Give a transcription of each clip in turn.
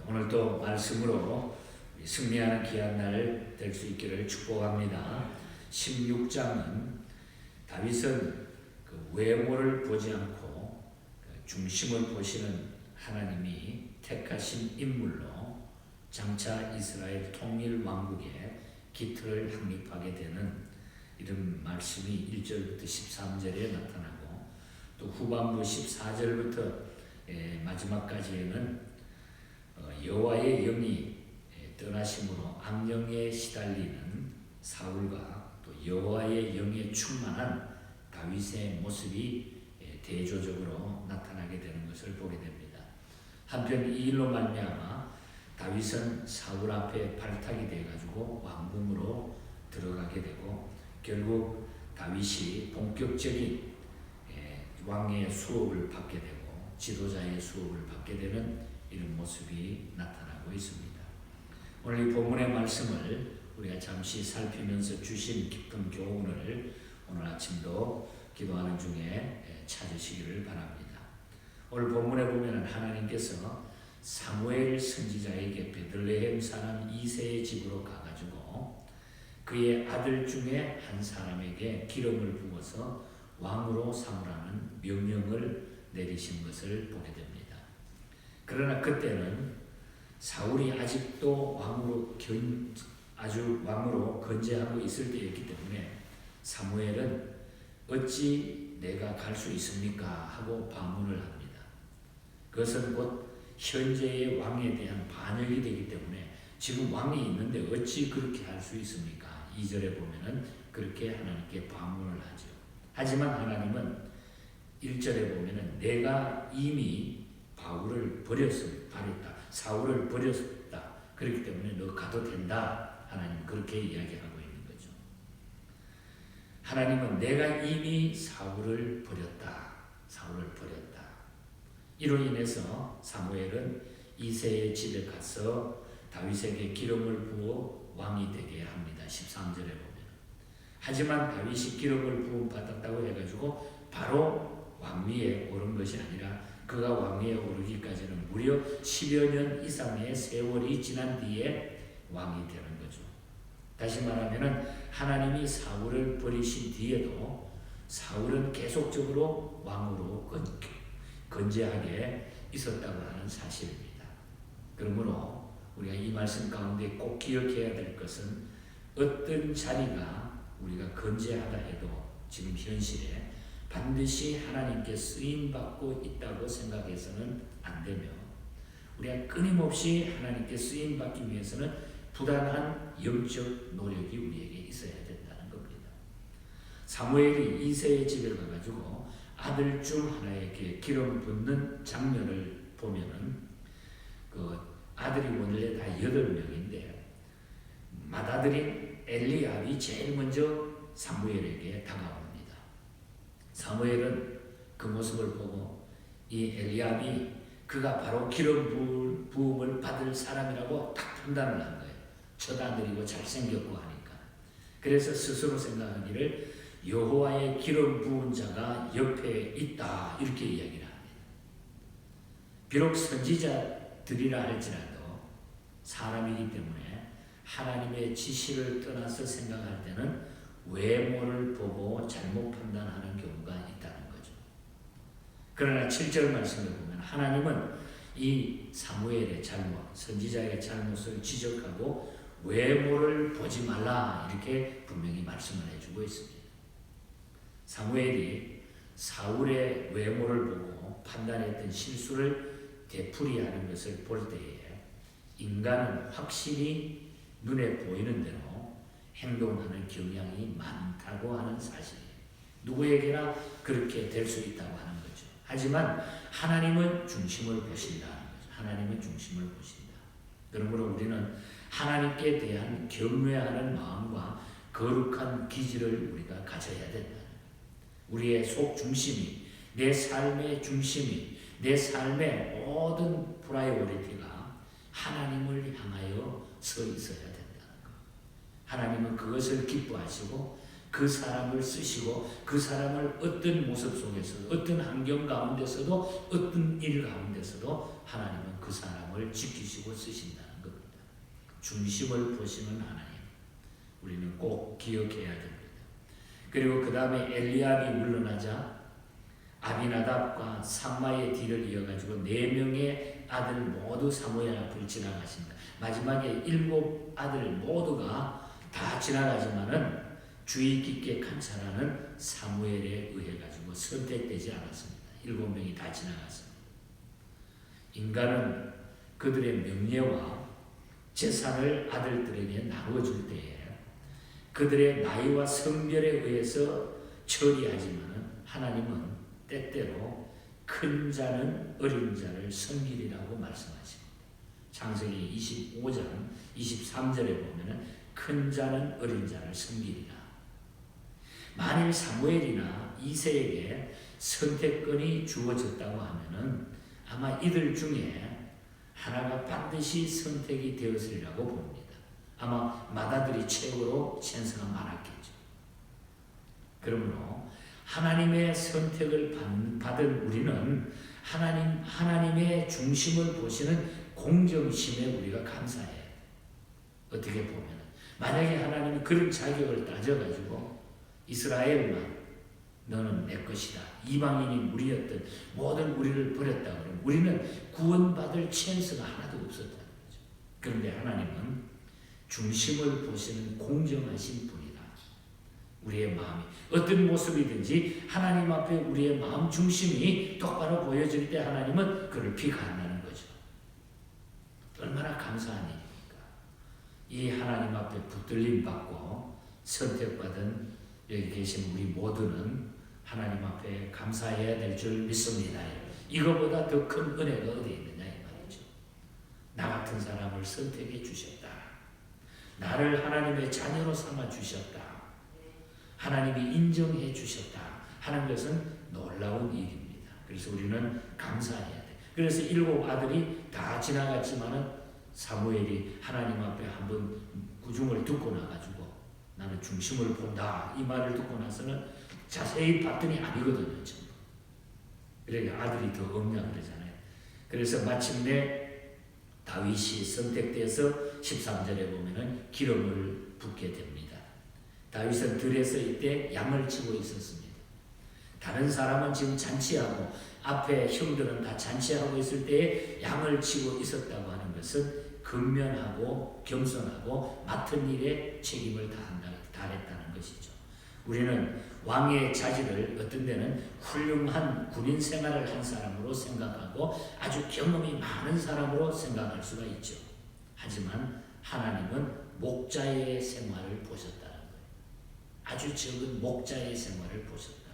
오늘도 말씀으로 승리하는 귀한 날 될 수 있기를 축복합니다. 16장은 다윗은 그 외모를 보지 않고 중심을 보시는 하나님이 택하신 인물로 장차 이스라엘 통일 왕국의 기틀을 확립하게 되는 이런 말씀이 1절부터 13절에 나타나고 또 후반부 14절부터 마지막까지에는 여호와의 영이 떠나심으로 악령에 시달리는 사울과 또 여호와의 영에 충만한 다윗의 모습이 대조적으로 나타나게 되는 것을 보게 됩니다. 한편 이 일로 말미암아 다윗은 사울 앞에 발탁이 돼가지고 왕궁으로 들어가게 되고 결국 다윗이 본격적인 왕의 수업을 받게 되고 지도자의 수업을 받게 되는 이런 모습이 나타나고 있습니다. 오늘 이 본문의 말씀을 우리가 잠시 살피면서 주신 깊은 교훈을 오늘 아침도 기도하는 중에 찾으시기를 바랍니다. 오늘 본문에 보면 하나님께서 사무엘 선지자에게 베들레헴 사람 이새의 집으로 가가지고 그의 아들 중에 한 사람에게 기름을 부어서 왕으로 삼으라는 명령을 내리신 것을 보게 됩니다. 그러나 그때는 사울이 아직도 왕으로 건재하고 있을 때였기 때문에 사무엘은 어찌 내가 갈 수 있습니까? 하고 반문을 합니다. 그것은 곧 현재의 왕에 대한 반역이 되기 때문에 지금 왕이 있는데 어찌 그렇게 할 수 있습니까? 2절에 보면은 그렇게 하나님께 반문을 하죠. 하지만 하나님은 1절에 보면은 내가 이미 바울을 버렸다. 사울을 버렸다. 그렇기 때문에 너 가도 된다. 하나님 그렇게 이야기하고 있는 거죠. 하나님은 내가 이미 사울을 버렸다. 이로 인해서 사무엘은 이새의 집에 가서 다윗에게 기름을 부어 왕이 되게 합니다. 13절에 보면. 하지만 다윗이 기름을 부음 받았다고 해가지고 바로 왕위에 오른 것이 아니라 그가 왕위에 오르기까지는 무려 10여 년 이상의 세월이 지난 뒤에 왕이 되는 거죠. 다시 말하면 하나님이 사울을 버리신 뒤에도 사울은 계속적으로 왕으로 건재하게 있었다고 하는 사실입니다. 그러므로 우리가 이 말씀 가운데 꼭 기억해야 될 것은 어떤 자리가 우리가 건재하다 해도 지금 현실에 반드시 하나님께 쓰임받고 있다고 생각해서는 안 되며 우리가 끊임없이 하나님께 쓰임받기 위해서는 부단한 영적 노력이 우리에게 있어야 된다는 겁니다. 사무엘이 이새의 집에 가가지고 아들 중 하나에게 기름 붓는 장면을 보면은 그 아들이 원래 다 8명인데 맏아들인 엘리압이 제일 먼저 사무엘에게 다가옵니다. 사무엘은 그 모습을 보고 이 엘리압이 그가 바로 기름 부음을 받을 사람이라고 딱 판단을 한 거예요. 첫 잘생겼고 하니까. 그래서 스스로 생각하기를 여호와의 기름 부은 자가 옆에 있다 이렇게 이야기를 합니다. 비록 선지자들이라 할지라도 사람이기 때문에 하나님의 지시를 떠나서 생각할 때는 외모를 보고 잘못 판단하는 경우가 있다는 거죠. 그러나 7절 말씀을 보면 하나님은 이 사무엘의 잘못, 선지자의 잘못을 지적하고 외모를 보지 말라 이렇게 분명히 말씀을 해주고 있습니다. 사무엘이 사울의 외모를 보고 판단했던 실수를 되풀이하는 것을 볼 때에 인간은 확실히 눈에 보이는 대로 행동하는 경향이 많다고 하는 사실이에요. 누구에게나 그렇게 될 수 있다고 하는 거죠. 하지만 하나님은 중심을 보신다는 거죠. 하나님은 중심을 보신다. 그러므로 우리는 하나님께 대한 경외하는 마음과 거룩한 기질을 우리가 가져야 된다. 우리의 속 중심이, 내 삶의 중심이, 내 삶의 모든 프라이오리티가 하나님을 향하여 서 있어야 된다는 것. 하나님은 그것을 기뻐하시고 그 사람을 쓰시고 그 사람을 어떤 모습 속에서도 어떤 환경 가운데서도 어떤 일 가운데서도 하나님은 그 사람을 사람을 지키시고 쓰신다는 겁니다. 중심을 보시는 하나님, 우리는 꼭 기억해야 됩니다. 그리고 그 다음에 엘리압이 물러나자 아비나답과 삼마의 뒤를 이어가지고 4명의 아들 모두 사무엘 앞을 지나가십니다. 마지막에 7 아들 모두가 다 지나가지만은 주의 깊게 감찰하는 사무엘에 의해 가지고 선택되지 않았습니다. 7명이 다 지나갔습니다. 인간은 그들의 명예와 재산을 아들들에게 나눠줄 때에 그들의 나이와 성별에 의해서 처리하지만 하나님은 때때로 큰 자는 어린 자를 섬기리라고 말씀하십니다. 창세기 25장 23절에 보면 큰 자는 어린 자를 섬기리라. 만일 사무엘이나 이새에게 선택권이 주어졌다고 하면 아마 이들 중에 하나가 반드시 선택이 되었으리라고 봅니다. 아마 맏아들이 최고로 찬스가 많았겠죠. 그러므로 하나님의 선택을 받은 우리는 하나님의 중심을 보시는 공정심에 우리가 감사해야 돼요. 어떻게 보면 만약에 하나님이 그런 자격을 따져가지고 이스라엘만 너는 내 것이다, 이방인이 우리였던 모든 우리를 버렸다 그러면 우리는 구원받을 찬스가 하나도 없었다는 거죠. 그런데 하나님은 중심을 보시는 공정하신 분이다. 우리의 마음이 어떤 모습이든지 하나님 앞에 우리의 마음 중심이 똑바로 보여질 때 하나님은 그를 비관한다는 거죠. 얼마나 감사한 일입니까? 이 하나님 앞에 붙들림 받고 선택받은 여기 계신 우리 모두는 하나님 앞에 감사해야 될 줄 믿습니다. 이거보다 더 큰 은혜가 어디 있느냐 이 말이죠. 나 같은 사람을 선택해 주셨다. 나를 하나님의 자녀로 삼아 주셨다. 하나님이 인정해 주셨다 하는 것은 놀라운 일입니다. 그래서 우리는 감사해야 돼. 그래서 7 아들이 다 지나갔지만은 사무엘이 하나님 앞에 한번 구중을 듣고 나가지고 나는 중심을 본다 이 말을 듣고 나서는 자세히 봤더니 아니거든요. 그러니까 아들이 더 없냐 그러잖아요. 그래서 마침내 다윗이 선택돼서 13절에 보면은 기름을 붓게 됩니다. 다윗은 들에서 이때 양을 치고 있었습니다. 다른 사람은 지금 잔치하고 앞에 형들은 다 잔치하고 있을 때에 양을 치고 있었다고 하는 것은 근면하고 겸손하고 맡은 일에 책임을 다했다는 것이죠. 우리는 왕의 자질을 어떤 데는 훌륭한 군인 생활을 한 사람으로 생각하고 아주 경험이 많은 사람으로 생각할 수가 있죠. 하지만 하나님은 목자의 생활을 보셨다는 거예요. 아주 적은 목자의 생활을 보셨다.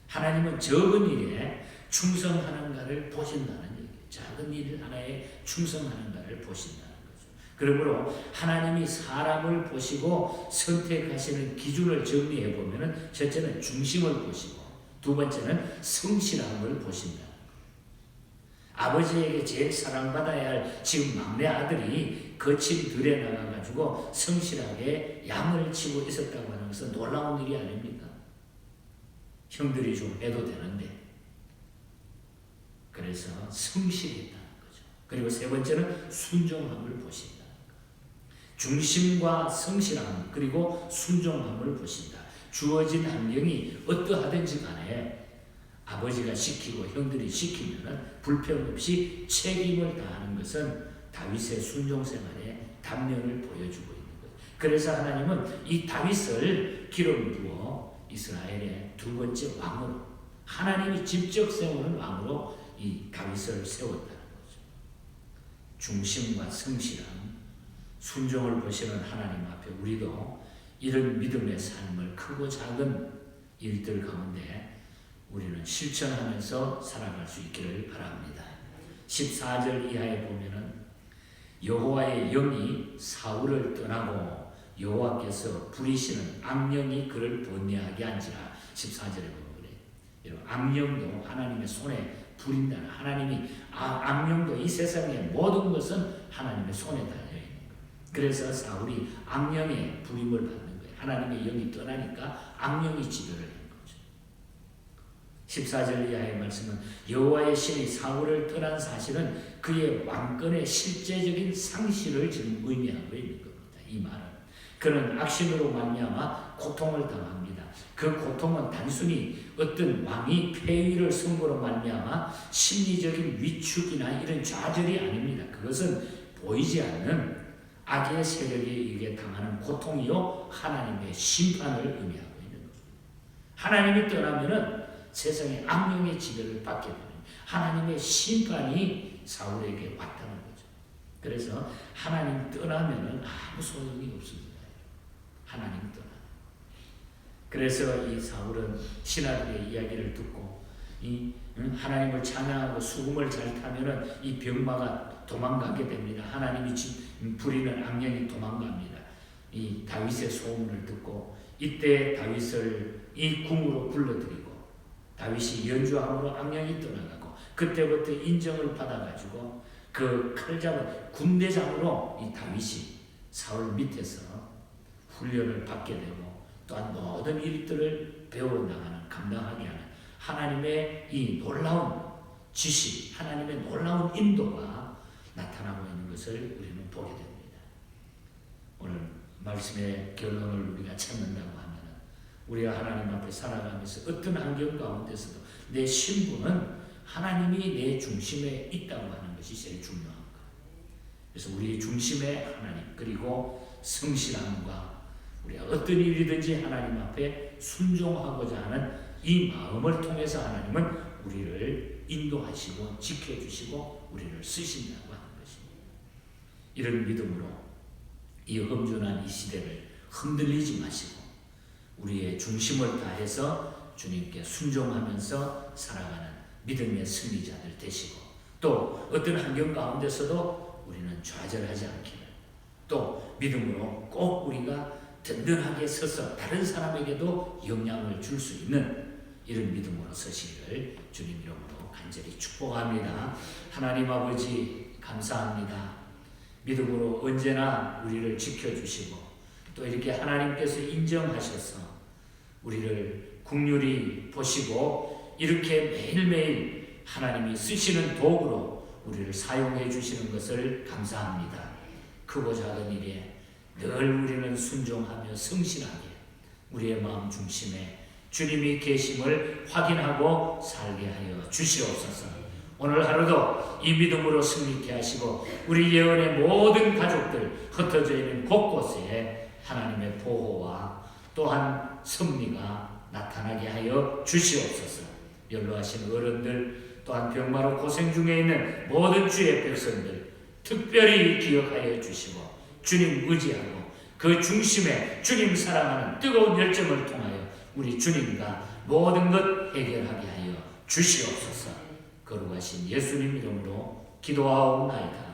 하나님은 적은 일에 충성하는가를 보신다는 얘기예요. 작은 일 하나에 충성하는가를 보신다는 거죠. 그러므로 하나님이 사람을 보시고 선택하시는 기준을 정리해 보면은 첫째는 중심을 보시고 두 번째는 성실함을 보신다. 아버지에게 제일 사랑받아야 할 지금 막내 아들이 거친 들에 나가가지고 성실하게 양을 치고 있었다고 하는 것은 놀라운 일이 아닙니까? 형들이 좀 해도 되는데. 그래서 성실했다는 거죠. 그리고 세 번째는 순종함을 보신다. 중심과 성실함 그리고 순종함을 보신다. 주어진 환경이 어떠하든지 간에 아버지가 시키고 형들이 시키면 불평 없이 책임을 다하는 것은 다윗의 순종 생활의 단면을 보여주고 있는 거예요. 그래서 하나님은 이 다윗을 기름 부어 이스라엘의 두 번째 왕으로 하나님이 직접 세우는 왕으로 이 다윗을 세웠다는 거죠. 중심과 성실함, 순종을 보시는 하나님 앞에 우리도 이런 믿음의 삶을 크고 작은 일들 가운데 우리는 실천하면서 살아갈 수 있기를 바랍니다. 14절 이하에 보면은 여호와의 영이 사울을 떠나고 여호와께서 부리시는 악령이 그를 번뇌하게 한지라. 14절에 보면 그래요. 악령도 하나님의 손에 부린다는 하나님이 악령도 이 세상의 모든 것은 하나님의 손에 달려 있는 거예요. 그래서 사울이 악령의 부림을 받는 거예요. 하나님의 영이 떠나니까 악령이 지배를 하는 거죠. 14절 이하의 말씀은 여호와의 신이 사울을 떠난 사실은 그의 왕권의 실제적인 상실을 지금 의미하고 있는 겁니다. 이 말은 그는 악신으로 말미암아 고통을 당합니다. 그 고통은 단순히 어떤 왕이 폐위를 선고로 말미암아 심리적인 위축이나 이런 좌절이 아닙니다. 그것은 보이지 않는 악의 세력에 의해 당하는 고통이요 하나님의 심판을 의미하고 있는 겁니다. 하나님이 떠나면은 세상의 악령의 지배를 받게 되는 하나님의 심판이 사울에게 왔다는 거죠. 그래서 하나님 떠나면은 아무 소용이 없습니다. 하나님 떠나. 그래서 이 사울은 신하들의 이야기를 듣고 하나님을 찬양하고 수금을 잘 타면은 이 병마가 도망가게 됩니다. 하나님이 부리는 악령이 도망갑니다. 이 다윗의 소문을 듣고 이때 다윗을 이 궁으로 불러들이고 다윗이 연주함으로 악령이 떠나가고 그때부터 인정을 받아가지고 그 칼잡은 군대장으로 이 다윗이 사울 밑에서 훈련을 받게 되고 또한 모든 일들을 배워나가는 감당하게 하는 하나님의 이 놀라운 지시, 하나님의 놀라운 인도가 나타나고 있는 것을 우리는 보게 됩니다. 오늘 말씀의 결론을 우리가 찾는다고 하면 우리가 하나님 앞에 살아가면서 어떤 환경 가운데서도 내 신분은 하나님이 내 중심에 있다고 하는 것이 제일 중요한 거예요. 그래서 우리 중심에 하나님 그리고 성실함과 우리가 어떤 일이든지 하나님 앞에 순종하고자 하는 이 마음을 통해서 하나님은 우리를 인도하시고 지켜주시고 우리를 쓰신다고 하는 것입니다. 이런 믿음으로 이 험준한 이 시대를 흔들리지 마시고 우리의 중심을 다해서 주님께 순종하면서 살아가는 믿음의 승리자들 되시고 또 어떤 환경 가운데서도 우리는 좌절하지 않기를 또 믿음으로 꼭 우리가 든든하게 서서 다른 사람에게도 영향을 줄 수 있는 이런 믿음으로 서시기를 주님 이름으로 간절히 축복합니다. 하나님 아버지 감사합니다. 믿음으로 언제나 우리를 지켜주시고 또 이렇게 하나님께서 인정하셔서 우리를 긍휼히 보시고 이렇게 매일매일 하나님이 쓰시는 도구로 우리를 사용해 주시는 것을 감사합니다. 크고 작은 일에 늘 우리는 순종하며 성실하게 우리의 마음 중심에 주님이 계심을 확인하고 살게 하여 주시옵소서. 오늘 하루도 이 믿음으로 승리케 하시고 우리 예언의 모든 가족들 흩어져 있는 곳곳에 하나님의 보호와 또한 섭리가 나타나게 하여 주시옵소서. 연로하신 어른들 또한 병마로 고생 중에 있는 모든 주의 백성들 특별히 기억하여 주시고 주님 의지하고 그 중심에 주님 사랑하는 뜨거운 열정을 통하여 우리 주님과 모든 것 해결하게 하여 주시옵소서. 거룩하신 예수님 이름으로 기도하옵나이다.